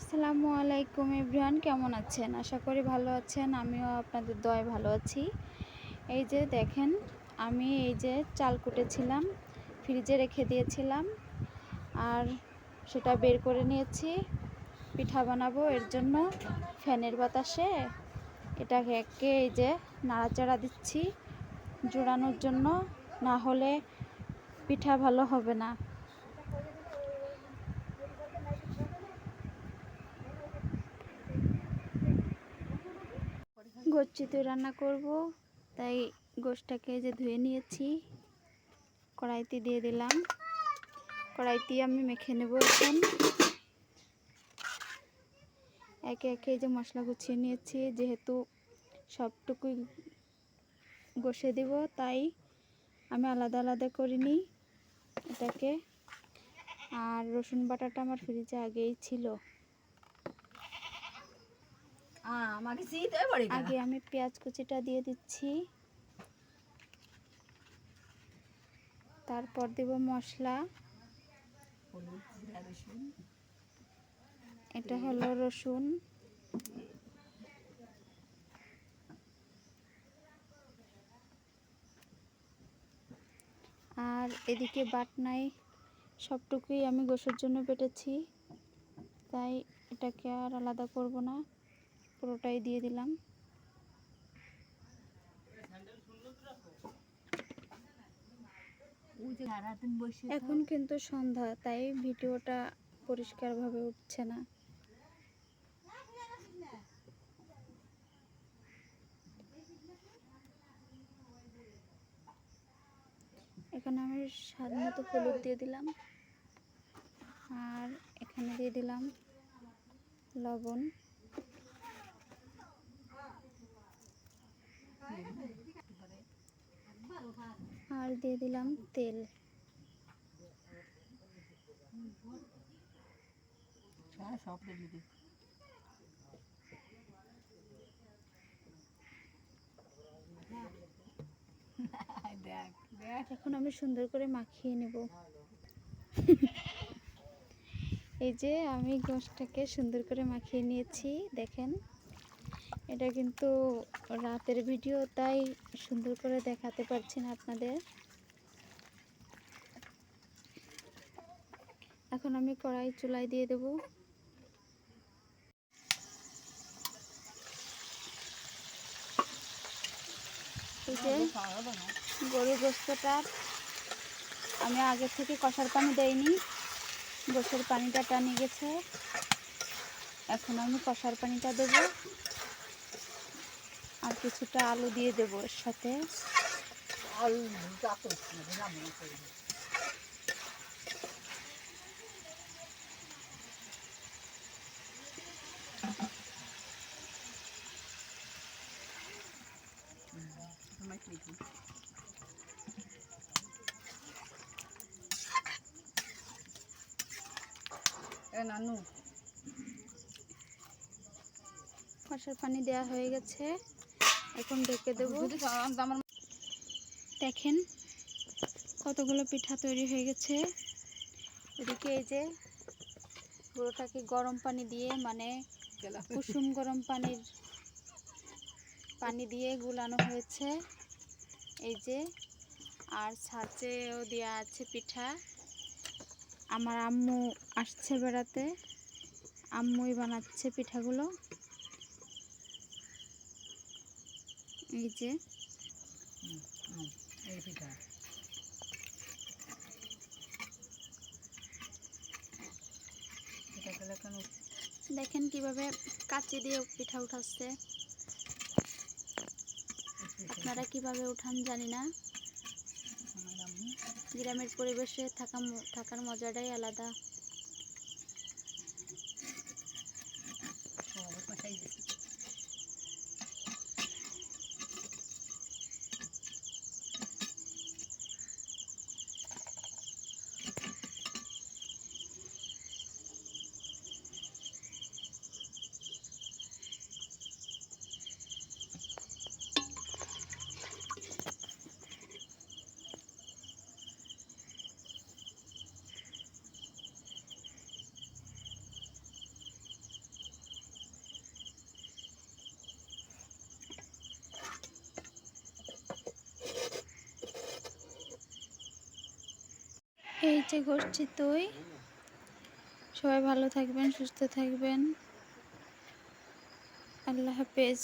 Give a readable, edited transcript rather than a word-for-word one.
আসসালামু আলাইকুম এভরিওয়ান, কেমন আছেন? আশা করি ভালো আছেন। আমিও আপনাদের দয়ায় ভালো আছি। এই যে দেখেন, আমি এই যে চাল কুটেছিলাম, ফ্রিজে রেখে দিয়েছিলাম, আর সেটা বের করে নিয়েছি। পিঠা বানাবো, এর জন্য ফ্যানের বাতাসে এটাকে এই যে নাড়াচাড়া দিচ্ছি জোড়ানোর জন্য, না হলে পিঠা ভালো হবে না। গোশ চিতই রান্না করব, তাই গোশটাকে যে ধুয়ে নিয়েছি, কড়াইতে দিয়ে দিলাম। কড়াইতে আমি মেখে নেব। এখন একে একে যে মশলা গুছিয়ে নিয়েছি, যেহেতু সবটুকুই গোশে দেব, তাই আমি আলাদা আলাদা করিনি এটাকে। আর রসুন বাটাটা আমার ফ্রিজে আগেই ছিল। আগে আমি পেঁয়াজ কুচিটা দিয়ে দিচ্ছি, তারপর দেব মশলা। এটা হলো রসুন, আর এদিকে বাটনায় সবটুকুই আমি গোশের জন্য বেটেছি, তাই এটাকে আর আলাদা করব না, পুরোটাই দিয়ে দিলাম। এখন কিন্তু সন্ধ্যা, তাই ভিডিওটা পরিষ্কারভাবে উঠছে না। এখানে আমি স্বাদ মতো হলুদ দিয়ে দিলাম, আর এখানে দিয়ে দিলাম লবণ, আর দিয়ে দিলাম তেল। এখন আমি সুন্দর করে মাখিয়ে নেব। এই যে আমি গোশটাকে সুন্দর করে মাখিয়ে নিয়েছি, দেখেন। এটা কিন্তু রাতের ভিডিও, তাই সুন্দর করে দেখাতে পারছি না আপনাদের। এখন আমি কড়াই চুলায় দিয়ে দেব। এই যে গরুর গোশতটা আমি আগে থেকে কষার পানি দেইনি, গোশের পানিটা টানে গেছে। এখন আমি কষার পানিটা দেব, আর কিছুটা আলু দিয়ে দেব এর সাথে। কষার পানি দেওয়া হয়ে গেছে, এখন ঢেকে দেব। দেখেন কতগুলো পিঠা তৈরি হয়ে গেছে। এদিকে এই যে পুরোটাকে গরম পানি দিয়ে, মানে কুসুম গরম পানি দিয়ে গুলানো হয়েছে। এই যে, আর ছাঁচেও দেওয়া আছে পিঠা। আমার আম্মু আসছে বেড়াতে, আম্মুই বানাচ্ছে পিঠাগুলো। এই যে দেখেন কিভাবে কাঁচি দিয়ে পিঠা উঠাচ্ছে। আপনারা কিভাবে উঠান জানি না। গ্রামের পরিবেশে থাকার মজাটাই আলাদা। এই যে করছি দই। সবাই ভালো থাকবেন, সুস্থ থাকবেন। আল্লাহ হাফেজ।